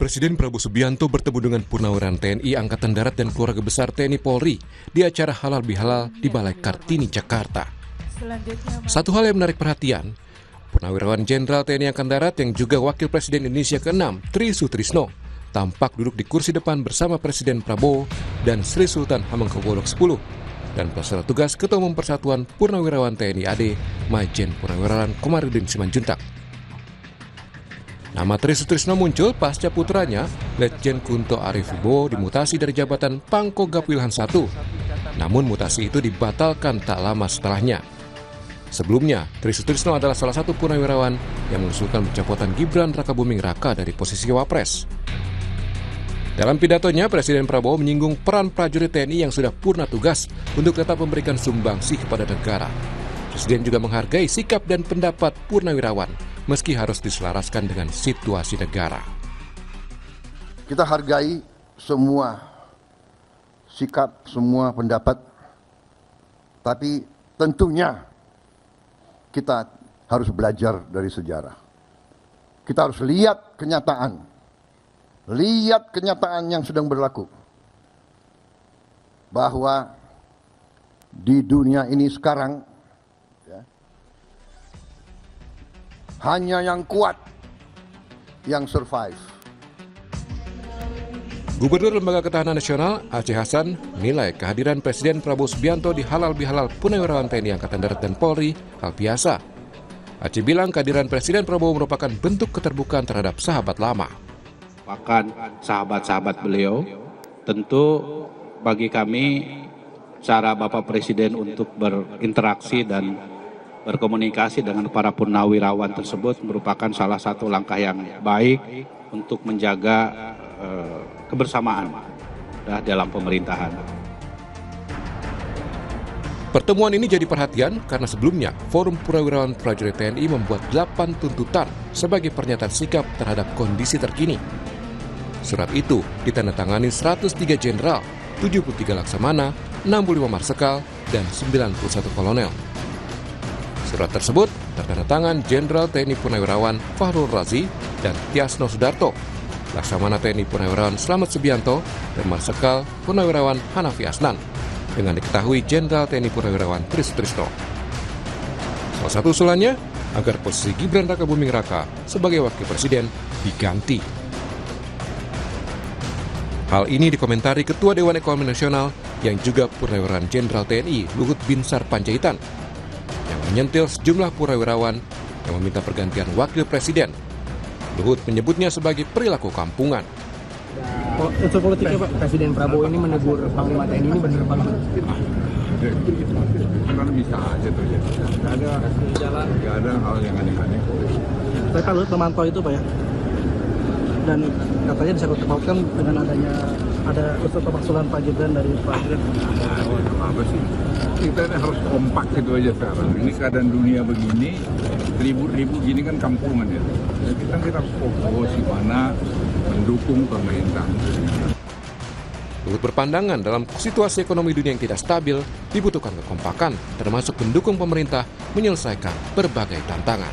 Presiden Prabowo Subianto bertemu dengan Purnawirawan TNI Angkatan Darat dan keluarga besar TNI Polri di acara Halal Bihalal di Balai Kartini, Jakarta. Satu hal yang menarik perhatian, Purnawirawan Jenderal TNI Angkatan Darat yang juga Wakil Presiden Indonesia ke-6, Tri Sutrisno, tampak duduk di kursi depan bersama Presiden Prabowo dan Sri Sultan Hamengkubuwono X dan pelaksana tugas Ketua Umum Persatuan Purnawirawan TNI AD, Majen Purnawirawan Komarudin Simanjuntak. Nama Tri Sutrisno muncul pasca putranya, Letjen Kunto Arief Wibowo dimutasi dari jabatan Pangkogap Wilhan I. Namun mutasi itu dibatalkan tak lama setelahnya. Sebelumnya, Tri Sutrisno adalah salah satu purnawirawan yang mengusulkan pencopotan Gibran Rakabuming Raka dari posisi Wapres. Dalam pidatonya, Presiden Prabowo menyinggung peran prajurit TNI yang sudah purna tugas untuk tetap memberikan sumbangsih kepada negara. Presiden juga menghargai sikap dan pendapat purnawirawan, meski harus diselaraskan dengan situasi negara. Kita hargai semua sikap, semua pendapat, tapi tentunya kita harus belajar dari sejarah. Kita harus lihat kenyataan yang sedang berlaku. Bahwa di dunia ini sekarang, hanya yang kuat yang survive. Gubernur Lembaga Ketahanan Nasional Aceh Hasan menilai kehadiran Presiden Prabowo Subianto di Halal Bihalal Purnawirawan TNI Angkatan Darat dan Polri hal biasa. Aceh bilang kehadiran Presiden Prabowo merupakan bentuk keterbukaan terhadap sahabat lama. Bahkan sahabat-sahabat beliau, tentu bagi kami cara Bapak Presiden untuk berinteraksi dan berkomunikasi dengan para purnawirawan tersebut merupakan salah satu langkah yang baik untuk menjaga kebersamaan dalam pemerintahan. Pertemuan ini jadi perhatian karena sebelumnya Forum Purnawirawan Prajurit TNI membuat 8 tuntutan sebagai pernyataan sikap terhadap kondisi terkini. Surat itu ditandatangani 103 jenderal, 73 laksamana, 65 marsekal, dan 91 kolonel. Surat tersebut tertanda tangan Jenderal TNI Purnawirawan Fahrul Razi dan Tiasno Sudarto, Laksamana TNI Purnawirawan Slamet Subianto, dan Marsekal Purnawirawan Hanafi Asnan, dengan diketahui Jenderal TNI Purnawirawan Tri Sutrisno. Salah satu usulannya agar posisi Gibran Rakabuming Raka sebagai Wakil Presiden diganti. Hal ini dikomentari Ketua Dewan Ekonomi Nasional yang juga Purnawirawan Jenderal TNI Luhut Binsar Panjaitan, yang menyentil sejumlah purnawirawan yang meminta pergantian wakil presiden. Luhut menyebutnya sebagai perilaku kampungan. Unsur politiknya Pak, Presiden Prabowo ini menegur Panglima TNI ini benar Pak? Kan bisa aja terjadi. Nggak ada hal yang aneh-aneh. Tapi Pak Luhut memantau itu Pak ya? Dan katanya disangkut-pautkan dengan ada unsur pemaksulan Pak Gibran dari Pak Gibran. Apa sih? Kita harus kompak gitu aja sekarang. Ini keadaan dunia begini, ribut-ribut gini kan kampungan ya. Jadi kita harus fokus di mana mendukung pemerintah. Luhut berpandangan dalam situasi ekonomi dunia yang tidak stabil, dibutuhkan kekompakan, termasuk mendukung pemerintah menyelesaikan berbagai tantangan.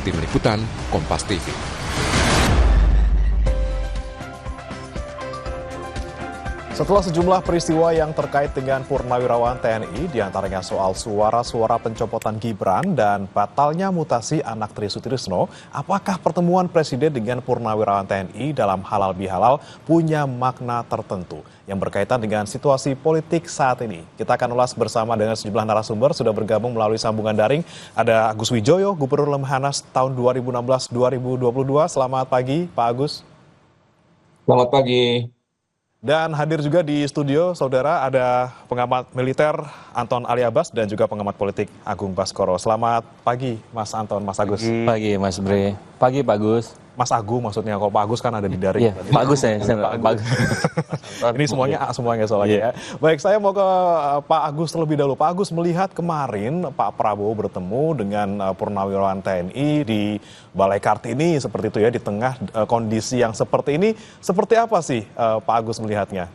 Tim Liputan, Kompas TV. Setelah sejumlah peristiwa yang terkait dengan purnawirawan TNI, diantaranya soal suara-suara pencopotan Gibran dan batalnya mutasi anak Tri Sutrisno, apakah pertemuan Presiden dengan purnawirawan TNI dalam halal bihalal punya makna tertentu yang berkaitan dengan situasi politik saat ini? Kita akan ulas bersama dengan sejumlah narasumber, sudah bergabung melalui sambungan daring. Ada Agus Wijoyo, Gubernur Lemhanas tahun 2016-2022. Selamat pagi, Pak Agus. Selamat pagi. Dan hadir juga di studio, saudara, ada pengamat militer Anton Ali Abbas dan juga pengamat politik Agung Baskoro. Selamat pagi, Mas Anton, Mas Agus. Pagi, Mas Bre. Pagi, Pak Agus. Mas Agung maksudnya, kalau Pak Agus kan ada di daring. Iya, Pak Agus ya. Pak Agus. Ini semuanya soalnya ya. Baik, saya mau ke Pak Agus terlebih dahulu. Pak Agus, melihat kemarin Pak Prabowo bertemu dengan purnawirawan TNI di Balai Kartini seperti itu ya, di tengah kondisi yang seperti ini, seperti apa sih Pak Agus melihatnya?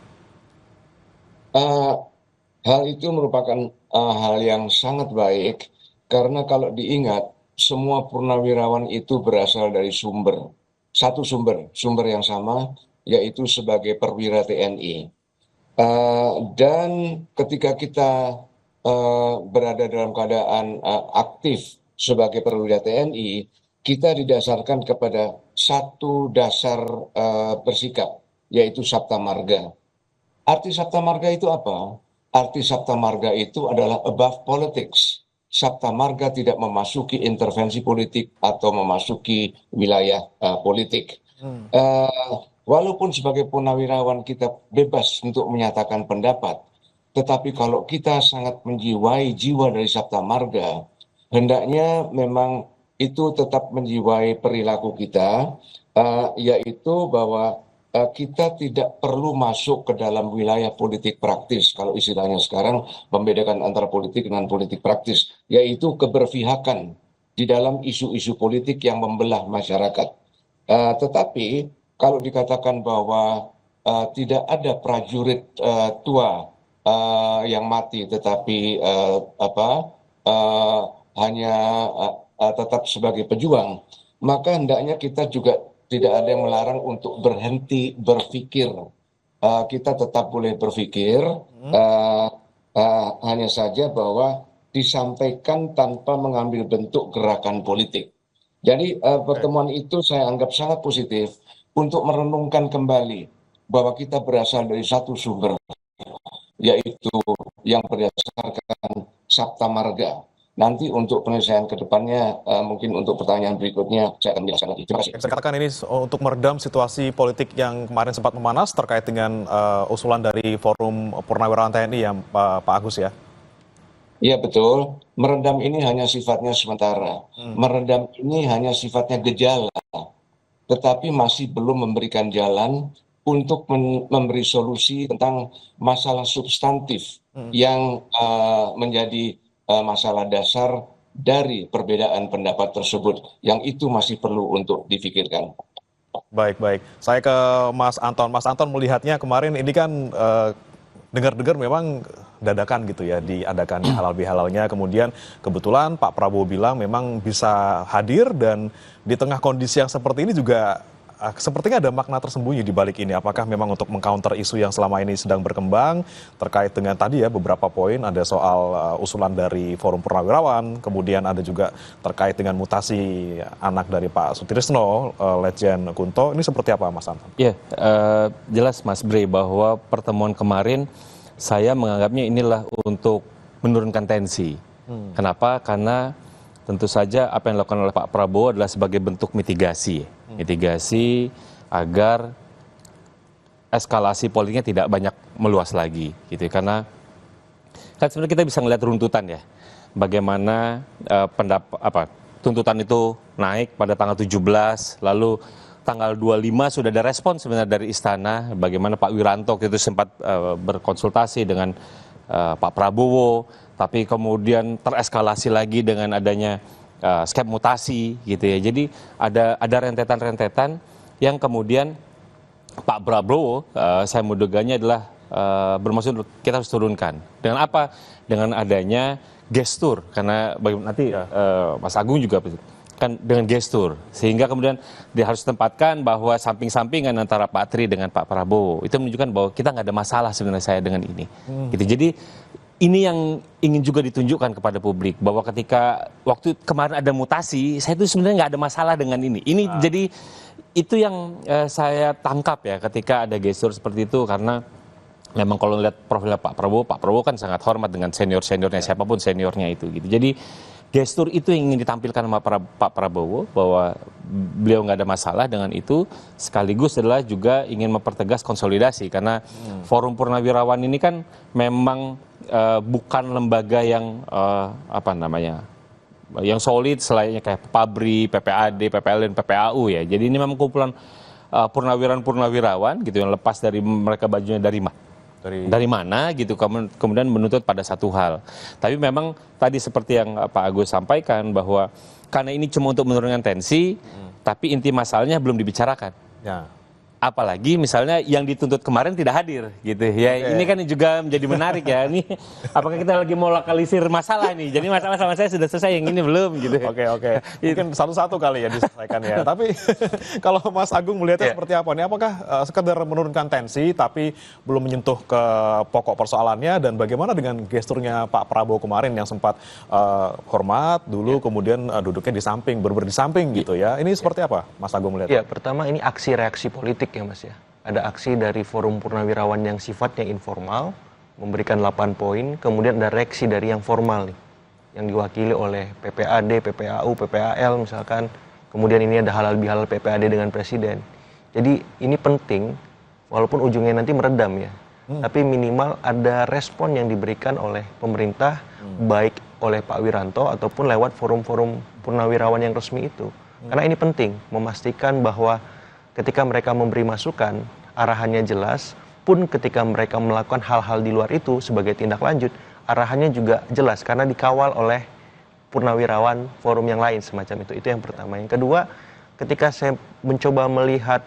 Hal itu merupakan hal yang sangat baik, karena kalau diingat, semua purnawirawan itu berasal dari sumber satu sumber yang sama, yaitu sebagai perwira TNI. Dan ketika kita berada dalam keadaan aktif sebagai perwira TNI, kita didasarkan kepada satu dasar bersikap, yaitu Sabta Marga. Arti Sabta Marga itu apa? Arti Sabta Marga itu adalah above politics. Sabta Marga tidak memasuki intervensi politik atau memasuki wilayah politik. Walaupun sebagai purnawirawan kita bebas untuk menyatakan pendapat, tetapi kalau kita sangat menjiwai jiwa dari Sabta Marga, hendaknya memang itu tetap menjiwai perilaku kita, yaitu bahwa kita tidak perlu masuk ke dalam wilayah politik praktis. Kalau istilahnya sekarang membedakan antara politik dengan politik praktis, yaitu keberpihakan di dalam isu-isu politik yang membelah masyarakat. Tetapi kalau dikatakan bahwa tidak ada prajurit tua yang mati, tetapi hanya tetap sebagai pejuang, maka hendaknya kita juga tidak ada yang melarang untuk berhenti berpikir. Kita tetap boleh berpikir, hanya saja bahwa disampaikan tanpa mengambil bentuk gerakan politik. Jadi pertemuan itu saya anggap sangat positif untuk merenungkan kembali bahwa kita berasal dari satu sumber, yaitu yang berdasarkan Sabta Marga. Nanti untuk penyelesaian ke depannya, mungkin untuk pertanyaan berikutnya, saya akan menjelaskan lagi. Terima kasih. Saya katakan ini untuk meredam situasi politik yang kemarin sempat memanas terkait dengan usulan dari Forum Purnawirawan TNI ya Pak Agus ya? Iya betul, meredam ini hanya sifatnya sementara. Meredam ini hanya sifatnya gejala, tetapi masih belum memberikan jalan untuk memberi solusi tentang masalah substantif yang menjadi masalah dasar dari perbedaan pendapat tersebut, yang itu masih perlu untuk difikirkan. Baik. Saya ke Mas Anton. Mas Anton melihatnya kemarin ini kan dengar-dengar memang dadakan gitu ya diadakannya halal bihalalnya. Kemudian kebetulan Pak Prabowo bilang memang bisa hadir, dan di tengah kondisi yang seperti ini juga sepertinya ada makna tersembunyi di balik ini. Apakah memang untuk mengcounter isu yang selama ini sedang berkembang terkait dengan tadi ya beberapa poin, ada soal usulan dari Forum Purnawirawan, kemudian ada juga terkait dengan mutasi anak dari Pak Sutrisno, Letjen Kunto. Ini seperti apa Mas Anton? Ya, jelas Mas Bre bahwa pertemuan kemarin saya menganggapnya inilah untuk menurunkan tensi. Kenapa? Karena tentu saja apa yang dilakukan oleh Pak Prabowo adalah sebagai bentuk mitigasi agar eskalasi politiknya tidak banyak meluas lagi, gitu. Karena kan sebenarnya kita bisa melihat runtutan ya, bagaimana tuntutan itu naik pada tanggal 17, lalu tanggal 25 sudah ada respon sebenarnya dari Istana, bagaimana Pak Wiranto itu sempat berkonsultasi dengan Pak Prabowo, tapi kemudian tereskalasi lagi dengan adanya skep mutasi gitu ya. Jadi ada rentetan-rentetan yang kemudian Pak Prabowo saya menduganya adalah bermaksud kita harus turunkan. Dengan apa? Dengan adanya gestur, karena nanti Mas Agung juga kan dengan gestur, sehingga kemudian dia harus tempatkan bahwa samping-sampingan antara Pak Tri dengan Pak Prabowo itu menunjukkan bahwa kita nggak ada masalah sebenarnya saya dengan ini. Gitu. Jadi ini yang ingin juga ditunjukkan kepada publik bahwa ketika waktu kemarin ada mutasi, saya itu sebenarnya nggak ada masalah dengan ini. Jadi itu yang saya tangkap ya ketika ada gestur seperti itu, karena memang kalau lihat profilnya Pak Prabowo kan sangat hormat dengan seniornya siapapun seniornya itu gitu. Jadi gestur itu yang ingin ditampilkan sama Pak Prabowo bahwa beliau nggak ada masalah dengan itu, sekaligus adalah juga ingin mempertegas konsolidasi, karena Forum Purnawirawan ini kan memang bukan lembaga yang yang solid selainnya kayak PABRI, PPAD, PPLN, PPAU ya. Jadi ini memang kumpulan purnawirawan gitu yang lepas dari mereka bajunya dari mana gitu, kemudian menuntut pada satu hal. Tapi memang tadi seperti yang Pak Agus sampaikan bahwa karena ini cuma untuk menurunkan tensi, tapi inti masalahnya belum dibicarakan. Ya. apalagi misalnya yang dituntut kemarin tidak hadir gitu ya. Ini kan juga menjadi menarik ya. Ini apakah kita lagi mau lokalisir masalah nih? Jadi masalah sama saya sudah selesai, yang ini belum gitu. Oke. Mungkin satu-satu kali ya diselesaikan ya. Tapi kalau Mas Agung melihatnya seperti apa nih? Apakah sekedar menurunkan tensi tapi belum menyentuh ke pokok persoalannya, dan bagaimana dengan gesturnya Pak Prabowo kemarin yang sempat hormat dulu kemudian duduknya di samping, di samping gitu ya. Ini seperti apa Mas Agung melihatnya? Ya, pertama ini aksi reaksi politik ya Mas ya. Ada aksi dari Forum Purnawirawan yang sifatnya informal, memberikan 8 poin, kemudian ada reaksi dari yang formal nih, yang diwakili oleh PPAD, PPAU, PPAL misalkan, kemudian ini ada halal bihalal PPAD dengan Presiden. Jadi ini penting, walaupun ujungnya nanti meredam ya, tapi minimal ada respon yang diberikan oleh pemerintah, baik oleh Pak Wiranto ataupun lewat forum-forum purnawirawan yang resmi itu. Karena ini penting, memastikan bahwa ketika mereka memberi masukan, arahannya jelas, pun ketika mereka melakukan hal-hal di luar itu sebagai tindak lanjut, arahannya juga jelas karena dikawal oleh purnawirawan forum yang lain semacam itu. Itu yang pertama. Yang kedua, ketika saya mencoba melihat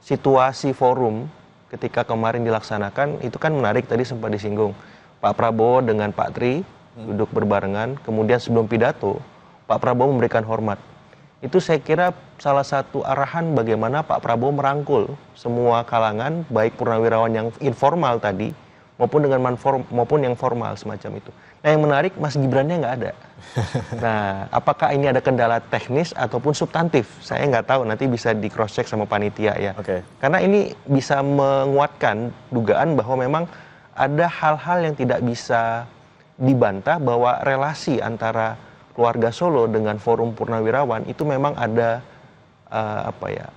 situasi forum ketika kemarin dilaksanakan, itu kan menarik, tadi sempat disinggung. Pak Prabowo dengan Pak Tri duduk berbarengan, kemudian sebelum pidato, Pak Prabowo memberikan hormat. Itu saya kira salah satu arahan bagaimana Pak Prabowo merangkul semua kalangan, baik purnawirawan yang informal tadi, maupun maupun yang formal semacam itu. Nah yang menarik, Mas Gibrannya nggak ada. Nah apakah ini ada kendala teknis ataupun substantif? Saya nggak tahu, nanti bisa di cross check sama panitia ya. Karena ini bisa menguatkan dugaan bahwa memang ada hal-hal yang tidak bisa dibantah, bahwa relasi antara keluarga Solo dengan forum purnawirawan itu memang ada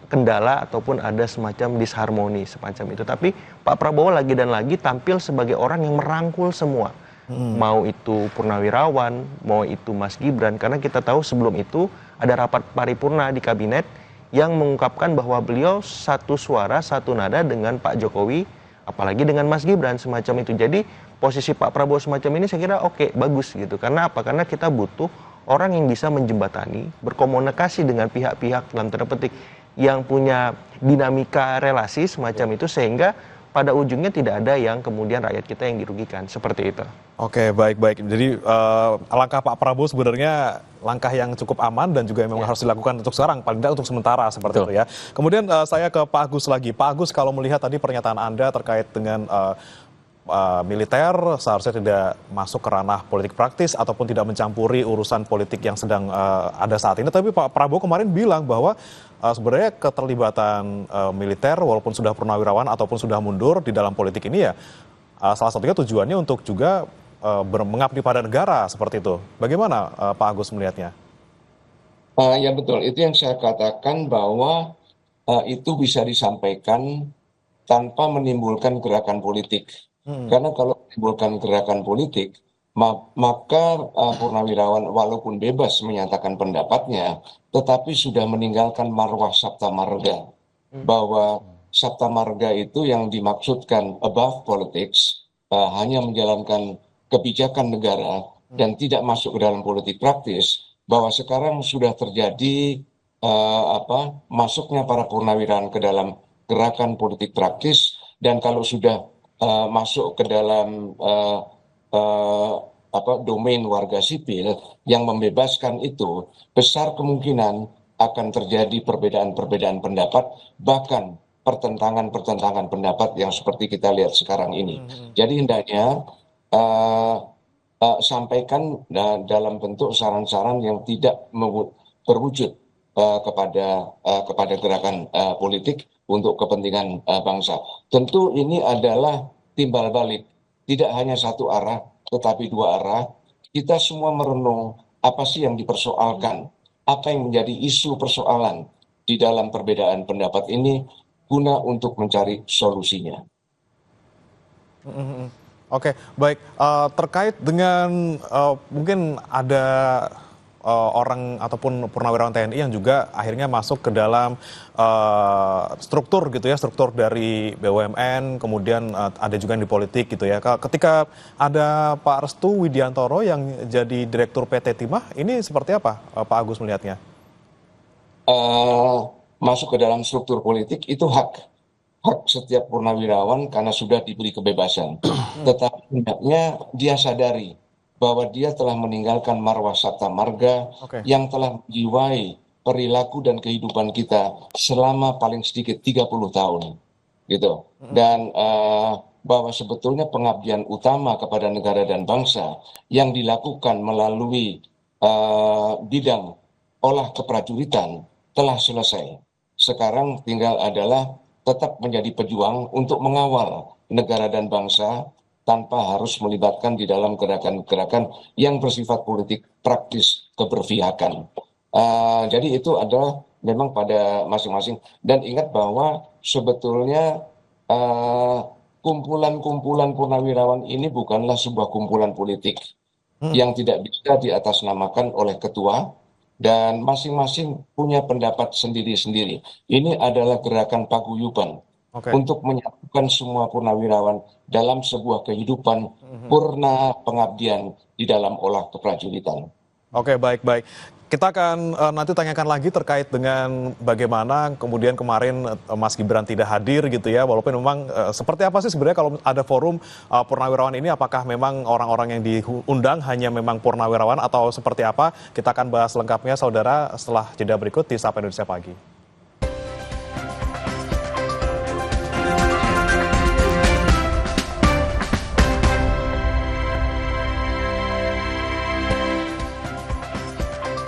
kendala ataupun ada semacam disharmoni semacam itu. Tapi Pak Prabowo lagi dan lagi tampil sebagai orang yang merangkul semua, mau itu purnawirawan, mau itu Mas Gibran, karena kita tahu sebelum itu ada rapat paripurna di kabinet yang mengungkapkan bahwa beliau satu suara satu nada dengan Pak Jokowi, apalagi dengan Mas Gibran semacam itu. Jadi posisi Pak Prabowo semacam ini saya kira oke, bagus gitu. Karena apa? Karena kita butuh orang yang bisa menjembatani, berkomunikasi dengan pihak-pihak dalam tanda petik yang punya dinamika relasi semacam itu, sehingga pada ujungnya tidak ada yang kemudian rakyat kita yang dirugikan, seperti itu. Oke, baik. Jadi langkah Pak Prabowo sebenarnya langkah yang cukup aman dan juga memang harus dilakukan untuk sekarang, paling tidak untuk sementara seperti itu ya. Kemudian saya ke Pak Agus lagi. Pak Agus, kalau melihat tadi pernyataan Anda terkait dengan militer seharusnya tidak masuk ke ranah politik praktis ataupun tidak mencampuri urusan politik yang sedang ada saat ini. Tapi Pak Prabowo kemarin bilang bahwa sebenarnya keterlibatan militer walaupun sudah purnawirawan ataupun sudah mundur di dalam politik ini ya salah satunya tujuannya untuk juga mengabdi pada negara seperti itu. Bagaimana Pak Agus melihatnya? Ya betul, itu yang saya katakan bahwa itu bisa disampaikan tanpa menimbulkan gerakan politik. Karena kalau menimbulkan gerakan politik, maka purnawirawan walaupun bebas menyatakan pendapatnya, tetapi sudah meninggalkan marwah Sabta Marga. Bahwa Sabta Marga itu yang dimaksudkan above politics, hanya menjalankan kebijakan negara dan tidak masuk ke dalam politik praktis, bahwa sekarang sudah terjadi masuknya para purnawirawan ke dalam gerakan politik praktis, dan kalau sudah masuk ke dalam domain warga sipil yang membebaskan itu, besar kemungkinan akan terjadi perbedaan-perbedaan pendapat, bahkan pertentangan-pertentangan pendapat yang seperti kita lihat sekarang ini. Jadi hendaknya sampaikan dalam bentuk saran-saran yang tidak berwujud kepada gerakan politik untuk kepentingan bangsa. Tentu ini adalah timbal balik, tidak hanya satu arah, tetapi dua arah. Kita semua merenung apa sih yang dipersoalkan, apa yang menjadi isu persoalan di dalam perbedaan pendapat ini, guna untuk mencari solusinya. Oke, baik. Terkait dengan mungkin ada orang ataupun purnawirawan TNI yang juga akhirnya masuk ke dalam struktur gitu ya, struktur dari BUMN, kemudian ada juga yang di politik gitu ya. Ketika ada Pak Restu Widiantoro yang jadi Direktur PT Timah, ini seperti apa Pak Agus melihatnya? masuk ke dalam struktur politik itu hak setiap purnawirawan karena sudah diberi kebebasan. Tetapi hendaknya dia sadari bahwa dia telah meninggalkan marwah sabta marga yang telah menjiwai perilaku dan kehidupan kita selama paling sedikit 30 tahun gitu. Dan bahwa sebetulnya pengabdian utama kepada negara dan bangsa yang dilakukan melalui bidang olah keprajuritan telah selesai. Sekarang tinggal adalah tetap menjadi pejuang untuk mengawal negara dan bangsa tanpa harus melibatkan di dalam gerakan-gerakan yang bersifat politik praktis keberpihakan. Jadi itu adalah memang pada masing-masing. Dan ingat bahwa sebetulnya kumpulan-kumpulan purnawirawan ini bukanlah sebuah kumpulan politik yang tidak bisa diatasnamakan oleh ketua, dan masing-masing punya pendapat sendiri-sendiri. Ini adalah gerakan paguyuban untuk menyatukan semua purnawirawan dalam sebuah kehidupan purna pengabdian di dalam olah keprajuritan. Oke, baik. Kita akan nanti tanyakan lagi terkait dengan bagaimana kemudian kemarin Mas Gibran tidak hadir gitu ya, walaupun memang seperti apa sih sebenarnya kalau ada forum purnawirawan ini, apakah memang orang-orang yang diundang hanya memang purnawirawan atau seperti apa? Kita akan bahas lengkapnya saudara setelah jeda berikut di Sapa Indonesia Pagi.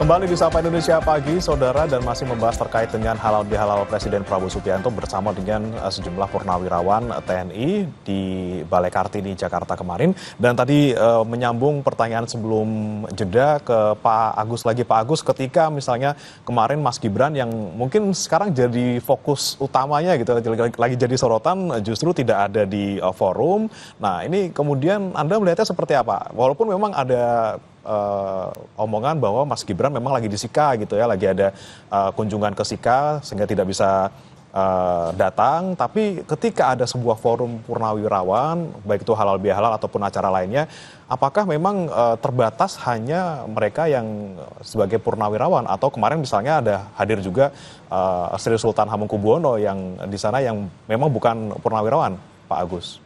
Kembali di Sapa Indonesia Pagi, saudara, dan masih membahas terkait dengan halal bihalal Presiden Prabowo Subianto bersama dengan sejumlah purnawirawan TNI di Balai Kartini, Jakarta kemarin. Dan tadi menyambung pertanyaan sebelum jeda ke Pak Agus lagi. Pak Agus, ketika misalnya kemarin Mas Gibran yang mungkin sekarang jadi fokus utamanya gitu, lagi jadi sorotan, justru tidak ada di forum. Nah, ini kemudian Anda melihatnya seperti apa? Walaupun memang ada omongan bahwa Mas Gibran memang lagi di Sika gitu ya, lagi ada kunjungan ke Sika sehingga tidak bisa datang, tapi ketika ada sebuah forum purnawirawan, baik itu halal bihalal ataupun acara lainnya, apakah memang terbatas hanya mereka yang sebagai purnawirawan, atau kemarin misalnya ada hadir juga Sri Sultan Hamengkubuwono yang di sana yang memang bukan purnawirawan, Pak Agus?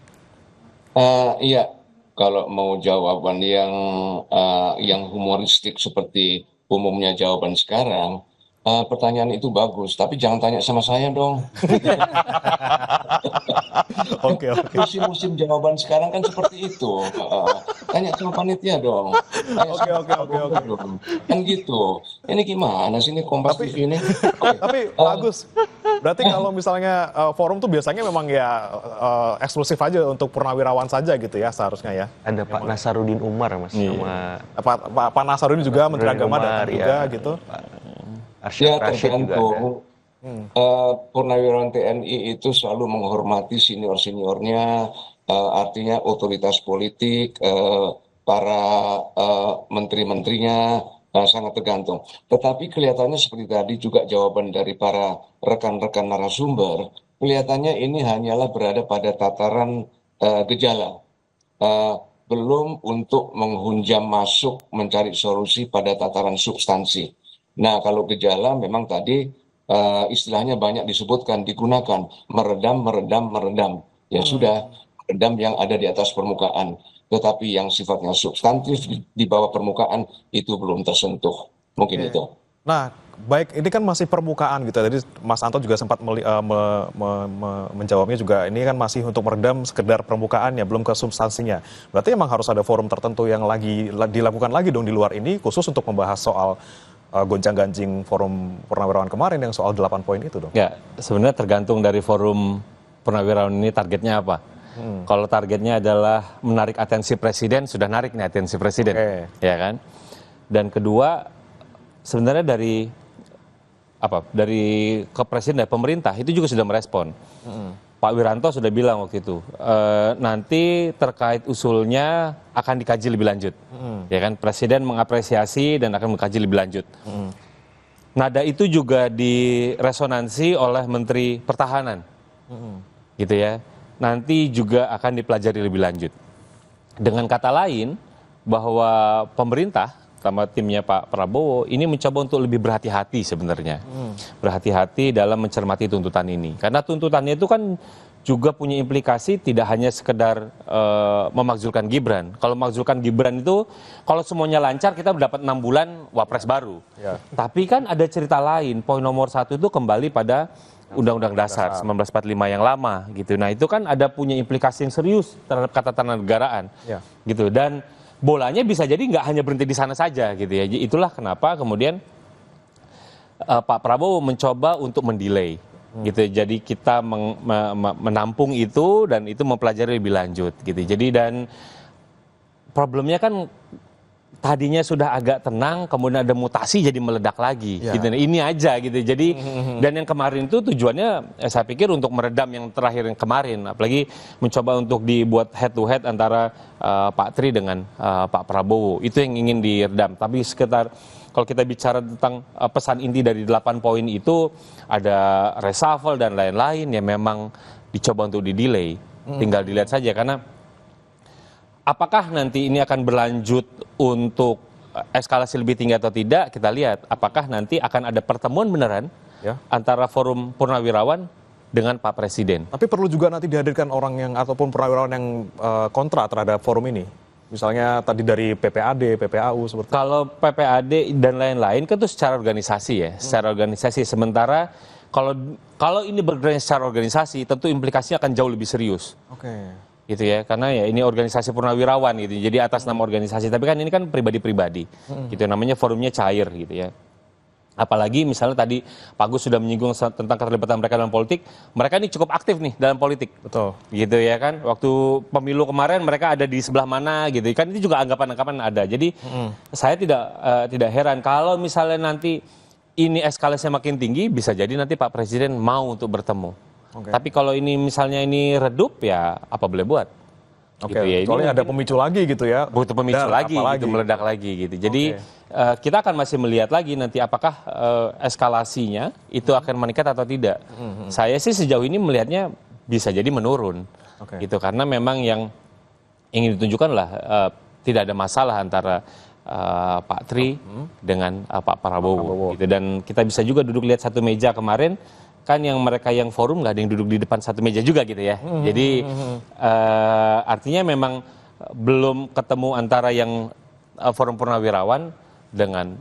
Iya. Kalau mau jawaban yang humoristik seperti umumnya jawaban sekarang, pertanyaan itu bagus, tapi jangan tanya sama saya dong. Oke. Musim-musim jawaban sekarang kan seperti itu. Tanya sama panitia dong. Oke. Kan gitu. Ini gimana sih ini Kompas TV ini? Tapi Pak Agus, berarti kalau misalnya forum tuh biasanya memang ya eksklusif aja untuk purnawirawan saja gitu ya seharusnya ya. Ada Pak Nasaruddin Umar, Mas, sama Pak Nasaruddin juga Menteri Agama datang juga gitu. Ya, tergantung. Purnawirawan TNI itu selalu menghormati senior-seniornya, artinya otoritas politik, para menteri-menterinya, sangat tergantung. Tetapi kelihatannya seperti tadi juga jawaban dari para rekan-rekan narasumber, kelihatannya ini hanyalah berada pada tataran gejala, belum untuk menghunjam masuk mencari solusi pada tataran substansi. Nah, kalau gejala memang tadi istilahnya banyak disebutkan, digunakan meredam. Ya sudah, meredam yang ada di atas permukaan. Tetapi yang sifatnya substantif di bawah permukaan itu belum tersentuh. Mungkin itu. Nah, baik, ini kan masih permukaan gitu. Jadi Mas Anto juga sempat menjawabnya juga, ini kan masih untuk meredam sekedar permukaannya, belum ke substansinya. Berarti emang harus ada forum tertentu yang lagi dilakukan lagi dong di luar ini, khusus untuk membahas soal gonjang-ganjing forum purnawirawan kemarin yang soal 8 poin itu dong? Ya, sebenarnya tergantung dari forum purnawirawan ini targetnya apa. Kalau targetnya adalah menarik atensi presiden, sudah narik nih atensi presiden, ya kan? Dan kedua, sebenarnya dari kepresiden dan pemerintah itu juga sudah merespon. Pak Wiranto sudah bilang waktu itu, nanti terkait usulnya akan dikaji lebih lanjut, ya kan? Presiden mengapresiasi dan akan mengkaji lebih lanjut. Nada itu juga diresonansi oleh Menteri Pertahanan, gitu ya. Nanti juga akan dipelajari lebih lanjut. Dengan kata lain, bahwa pemerintah sama timnya Pak Prabowo ini mencoba untuk lebih berhati-hati sebenarnya. Berhati-hati dalam mencermati tuntutan ini. Karena tuntutannya itu kan juga punya implikasi tidak hanya sekedar memakzulkan Gibran. Kalau memakzulkan Gibran itu kalau semuanya lancar kita dapat 6 bulan wapres baru. Ya. Tapi kan ada cerita lain. Poin nomor 1 itu kembali pada Undang-Undang Dasar 1945 yang lama gitu. Nah, itu kan ada punya implikasi yang serius terhadap ketatanegaraan. Ya. Gitu. Dan bolanya bisa jadi nggak hanya berhenti di sana saja gitu ya. Itulah kenapa kemudian Pak Prabowo mencoba untuk mendelay. Gitu, jadi kita menampung itu dan itu mempelajari lebih lanjut gitu. Jadi dan problemnya kan tadinya sudah agak tenang, kemudian ada mutasi jadi meledak lagi. Ya. Gitu. Ini aja gitu. Jadi dan yang kemarin itu tujuannya saya pikir untuk meredam yang terakhir yang kemarin, apalagi mencoba untuk dibuat head to head antara Pak Tri dengan Pak Prabowo. Itu yang ingin diredam. Tapi sekitar kalau kita bicara tentang pesan inti dari 8 poin itu ada reshuffle dan lain-lain yang memang dicoba untuk di-delay. Tinggal dilihat saja karena apakah nanti ini akan berlanjut untuk eskalasi lebih tinggi atau tidak, kita lihat apakah nanti akan ada pertemuan beneran antara forum purnawirawan dengan Pak Presiden. Tapi perlu juga nanti dihadirkan orang yang ataupun purnawirawan yang kontra terhadap forum ini. Misalnya tadi dari PPAD, PPAU seperti kalau PPAD dan lain-lain kan itu secara organisasi ya, secara organisasi. Sementara kalau ini bergerak secara organisasi, tentu implikasinya akan jauh lebih serius. Oke. Gitu ya, karena ya ini organisasi purnawirawan gitu. Jadi atas nama organisasi, tapi kan ini kan pribadi-pribadi. Gitu namanya forumnya cair gitu ya. Apalagi misalnya tadi Pak Gus sudah menyinggung tentang keterlibatan mereka dalam politik. Mereka ini cukup aktif nih dalam politik. Betul. Gitu ya kan. Waktu pemilu kemarin mereka ada di sebelah mana gitu. Kan itu juga anggapan-anggapan ada. Jadi saya tidak heran kalau misalnya nanti ini eskalasinya makin tinggi, bisa jadi nanti Pak Presiden mau untuk bertemu. Okay. Tapi kalau ini misalnya ini redup ya apa boleh buat. Oke, gitu ya. Soalnya ada pemicu lagi gitu ya. Butuh pemicu lagi, gitu, meledak lagi gitu. Jadi kita akan masih melihat lagi nanti apakah eskalasinya itu akan meningkat atau tidak. Saya sih sejauh ini melihatnya bisa jadi menurun. Gitu karena memang yang ingin ditunjukkan lah tidak ada masalah antara Pak Tri dengan Pak Prabowo. Gitu. Dan kita bisa juga duduk lihat satu meja kemarin. Kan yang mereka yang forum nggak ada yang duduk di depan satu meja juga gitu ya. Jadi artinya memang belum ketemu antara yang forum purnawirawan dengan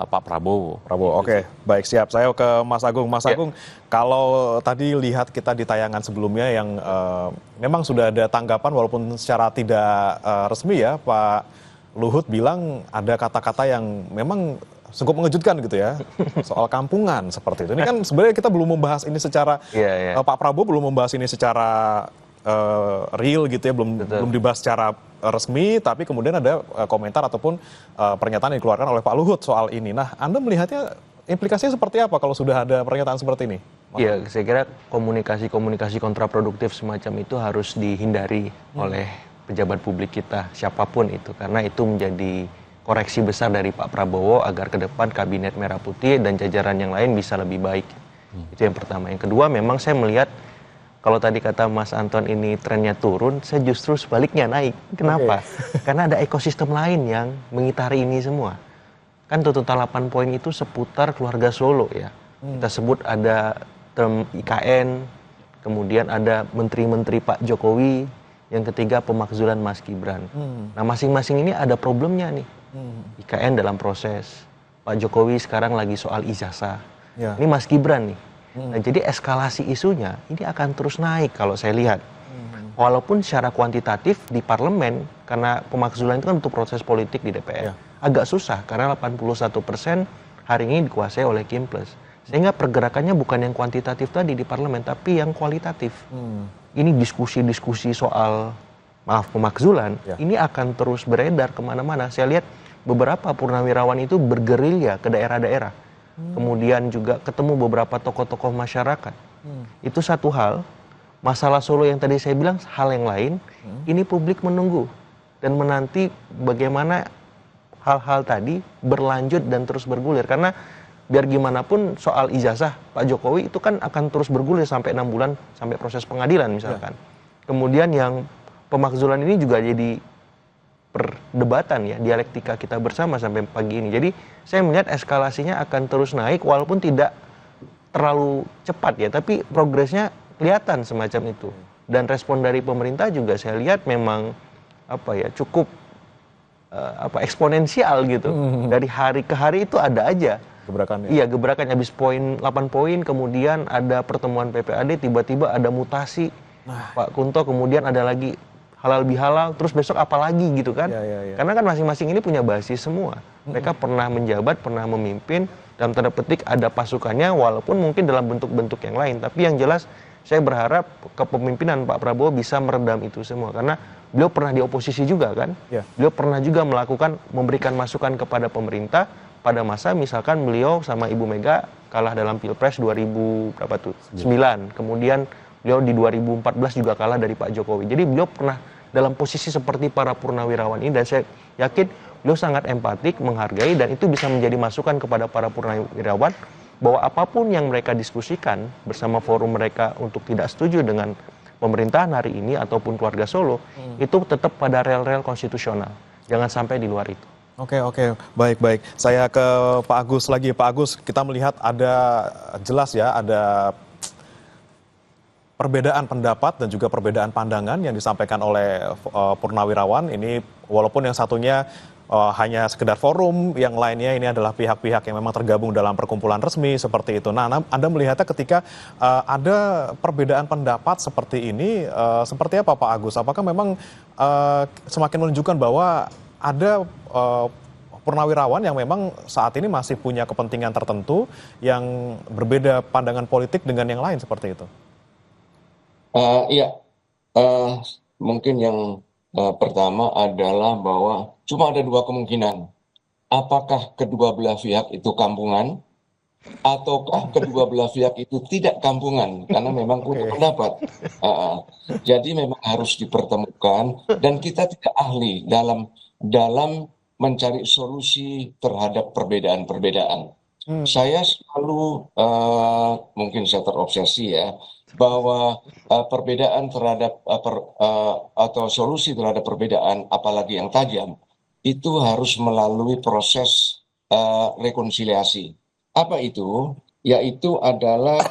Pak Prabowo. Oke, baik siap. Saya ke Mas Agung. Mas Agung, kalau tadi lihat kita di tayangan sebelumnya yang memang sudah ada tanggapan walaupun secara tidak resmi ya, Pak Luhut bilang ada kata-kata yang memang cukup mengejutkan gitu ya, soal kampungan seperti itu. Ini kan sebenarnya kita belum membahas ini secara, Pak Prabowo belum membahas ini secara real gitu ya, belum dibahas secara resmi, tapi kemudian ada komentar ataupun pernyataan yang dikeluarkan oleh Pak Luhut soal ini. Nah, Anda melihatnya implikasinya seperti apa kalau sudah ada pernyataan seperti ini? Iya, saya kira komunikasi kontraproduktif semacam itu harus dihindari oleh pejabat publik kita, siapapun itu, karena itu menjadi koreksi besar dari Pak Prabowo agar ke depan kabinet Merah Putih dan jajaran yang lain bisa lebih baik. Itu yang pertama. Yang kedua, memang saya melihat kalau tadi kata Mas Anton ini trennya turun, saya justru sebaliknya naik. Kenapa? Karena ada ekosistem lain yang mengitari ini semua. Kan tuntutan 8 poin itu seputar keluarga Solo ya. Kita sebut ada term IKN, kemudian ada menteri-menteri Pak Jokowi, yang ketiga pemakzulan Mas Gibran. Nah, masing-masing ini ada problemnya nih. IKN dalam proses, Pak Jokowi sekarang lagi soal ijazah. Ini Mas Gibran nih. Nah, jadi eskalasi isunya ini akan terus naik kalau saya lihat. Walaupun secara kuantitatif di parlemen, karena pemakzulan itu kan untuk proses politik di DPR, agak susah karena 81% hari ini dikuasai oleh Kim Plus. Sehingga pergerakannya bukan yang kuantitatif tadi di parlemen, tapi yang kualitatif. Ini diskusi-diskusi soal pemakzulan, ini akan terus beredar kemana-mana. Saya lihat beberapa purnawirawan itu bergerilya ke daerah-daerah. Kemudian juga ketemu beberapa tokoh-tokoh masyarakat. Itu satu hal. Masalah Solo yang tadi saya bilang hal yang lain. Ini publik menunggu dan menanti bagaimana hal-hal tadi berlanjut dan terus bergulir. Karena biar gimana pun soal ijazah Pak Jokowi itu kan akan terus bergulir sampai 6 bulan sampai proses pengadilan misalkan. Kemudian yang pemakzulan ini juga jadi perdebatan ya, dialektika kita bersama sampai pagi ini. Jadi saya melihat eskalasinya akan terus naik walaupun tidak terlalu cepat ya, tapi progresnya kelihatan semacam itu. Dan respon dari pemerintah juga saya lihat memang cukup eksponensial gitu. Dari hari ke hari itu ada aja Gebrakannya. iya gebrakan, habis 8 poin kemudian ada pertemuan PPAD, tiba-tiba ada mutasi Pak Kunto, kemudian ada lagi halal bihalal, terus besok apa lagi gitu kan. Karena kan masing-masing ini punya basis semua, mereka pernah menjabat, pernah memimpin, dalam tanda petik ada pasukannya walaupun mungkin dalam bentuk-bentuk yang lain, tapi yang jelas saya berharap kepemimpinan Pak Prabowo bisa meredam itu semua, karena beliau pernah di oposisi juga kan. Beliau pernah juga memberikan masukan kepada pemerintah pada masa misalkan beliau sama Ibu Mega kalah dalam Pilpres 2009. Kemudian beliau di 2014 juga kalah dari Pak Jokowi. Jadi beliau pernah dalam posisi seperti para purnawirawan ini, dan saya yakin beliau sangat empatik, menghargai, dan itu bisa menjadi masukan kepada para purnawirawan bahwa apapun yang mereka diskusikan bersama forum mereka untuk tidak setuju dengan pemerintahan hari ini ataupun keluarga Solo, itu tetap pada rel-rel konstitusional. Jangan sampai di luar itu. Oke, baik. Saya ke Pak Agus lagi. Pak Agus, kita melihat ada jelas ya, ada perbedaan pendapat dan juga perbedaan pandangan yang disampaikan oleh purnawirawan. Ini walaupun yang satunya hanya sekedar forum, yang lainnya ini adalah pihak-pihak yang memang tergabung dalam perkumpulan resmi seperti itu. Nah, Anda melihatnya ketika ada perbedaan pendapat seperti ini, seperti apa Pak Agus? Apakah memang semakin menunjukkan bahwa ada purnawirawan yang memang saat ini masih punya kepentingan tertentu yang berbeda pandangan politik dengan yang lain seperti itu? Mungkin yang pertama adalah bahwa cuma ada dua kemungkinan. Apakah kedua belah pihak itu kampungan, ataukah kedua belah pihak itu tidak kampungan, karena memang punya pendapat. Jadi memang harus dipertemukan, dan kita tidak ahli dalam mencari solusi terhadap perbedaan-perbedaan. Saya selalu, mungkin saya terobsesi ya, bahwa perbedaan terhadap atau solusi terhadap perbedaan, apalagi yang tajam, itu harus melalui proses rekonsiliasi. Apa itu? Yaitu adalah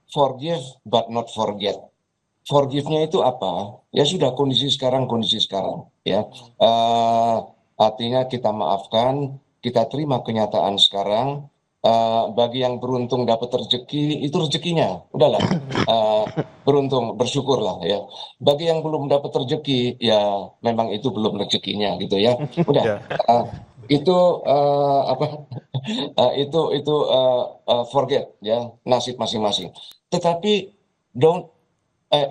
forgive but not forget. Forgive-nya itu apa? Ya sudah, kondisi sekarang ya. Artinya kita maafkan, kita terima kenyataan sekarang. Bagi yang beruntung dapat rezeki, itu rezekinya, udahlah, beruntung, bersyukurlah ya. Bagi yang belum dapat rezeki, ya memang itu belum rezekinya gitu ya. Udah, itu forget ya, nasib masing-masing. Tetapi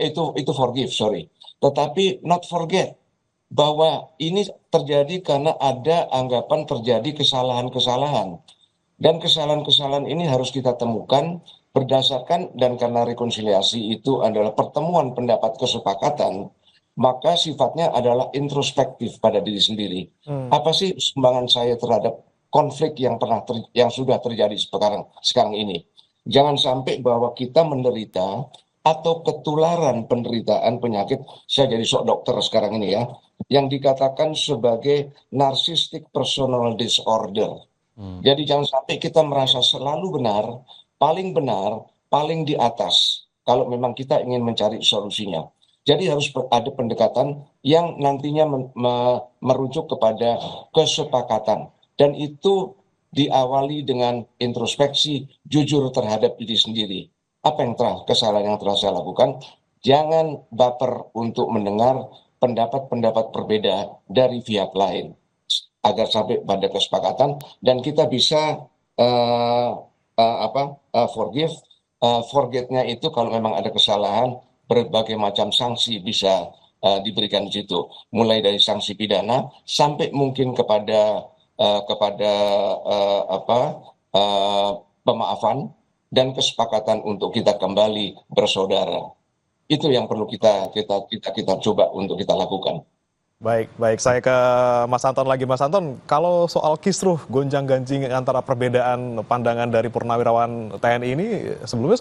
itu forgive, sorry. Tetapi not forget bahwa ini terjadi karena ada anggapan terjadi kesalahan-kesalahan. Dan kesalahan-kesalahan ini harus kita temukan berdasarkan, dan karena rekonsiliasi itu adalah pertemuan pendapat kesepakatan, maka sifatnya adalah introspektif pada diri sendiri. Apa sih sumbangan saya terhadap konflik yang sudah terjadi sekarang ini? Jangan sampai bahwa kita menderita atau ketularan penderitaan penyakit, saya jadi sok dokter sekarang ini ya, yang dikatakan sebagai narcissistic personal disorder. Jadi jangan sampai kita merasa selalu benar, paling di atas, kalau memang kita ingin mencari solusinya. Jadi harus ada pendekatan yang nantinya merujuk kepada kesepakatan. Dan itu diawali dengan introspeksi, jujur terhadap diri sendiri. Apa kesalahan yang telah saya lakukan? Jangan baper untuk mendengar pendapat-pendapat berbeda dari pihak lain, agar sampai pada kesepakatan dan kita bisa forgive. Forgetnya itu kalau memang ada kesalahan, berbagai macam sanksi bisa diberikan di situ, mulai dari sanksi pidana sampai mungkin kepada pemaafan dan kesepakatan untuk kita kembali bersaudara. Itu yang perlu kita coba untuk kita lakukan. Baik, saya ke Mas Anton lagi. Mas Anton, kalau soal kisruh gonjang-ganjing antara perbedaan pandangan dari purnawirawan TNI ini sebelumnya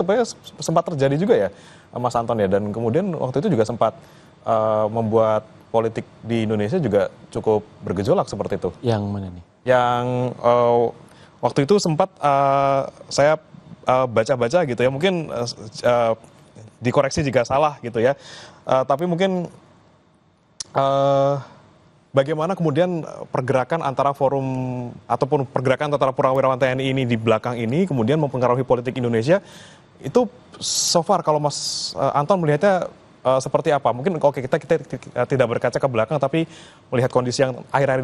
sempat terjadi juga ya, Mas Anton ya, dan kemudian waktu itu juga sempat membuat politik di Indonesia juga cukup bergejolak seperti itu. Yang mana nih? Yang waktu itu sempat saya baca-baca gitu ya, mungkin dikoreksi jika salah gitu ya, tapi mungkin bagaimana kemudian pergerakan antara forum ataupun pergerakan antara purnawirawan TNI ini di belakang ini kemudian mempengaruhi politik Indonesia itu so far kalau Mas Anton melihatnya seperti apa? Mungkin oke kita tidak berkaca ke belakang tapi melihat kondisi yang akhir-akhir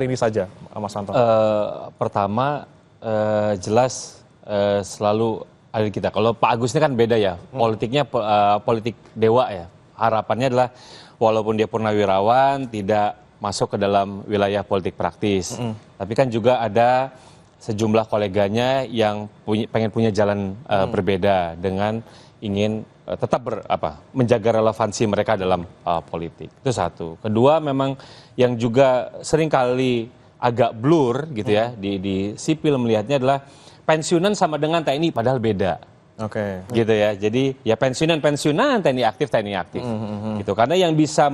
ini saja, Mas Anton. Pertama jelas selalu ada di kita. Kalau Pak Agus ini kan beda ya, politiknya politik dewa ya. Harapannya adalah walaupun dia purnawirawan tidak masuk ke dalam wilayah politik praktis, tapi kan juga ada sejumlah koleganya yang pengen punya jalan berbeda dengan ingin tetap menjaga relevansi mereka dalam politik. Itu satu. Kedua, memang yang juga seringkali agak blur gitu ya di sipil melihatnya adalah pensiunan sama dengan TNI padahal beda. Oke. Gitu ya. Jadi ya pensiunan TNI aktif gitu. Karena yang bisa